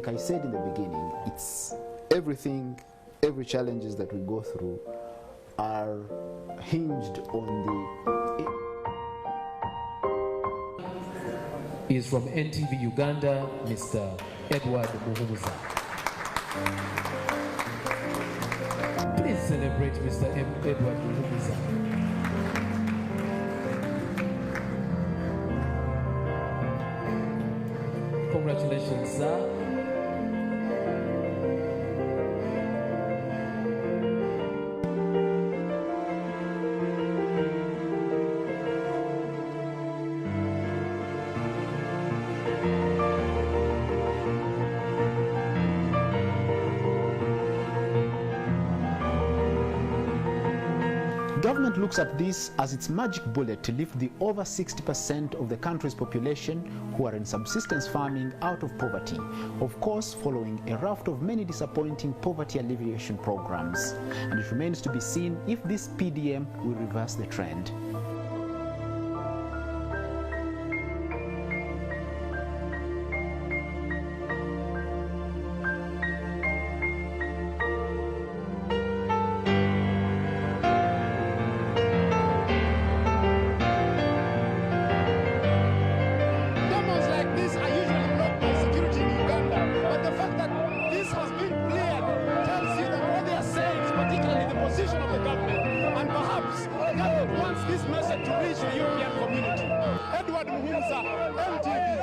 like I said in the beginning, it's everything, every challenges that we go through are hinged on the... Is from NTV Uganda, Mr. Edward Muhumuza. Please celebrate Mr. Edward Muhumuza. Congratulations, sir. Government looks at this as its magic bullet to lift the over 60% of the country's population who are in subsistence farming out of poverty, of course following a raft of many disappointing poverty alleviation programs. And it remains to be seen if this PDM will reverse the trend. This message to reach the European community. Edward Muhumuza, NTV.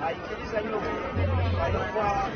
Aikiliza nyuma alikuwa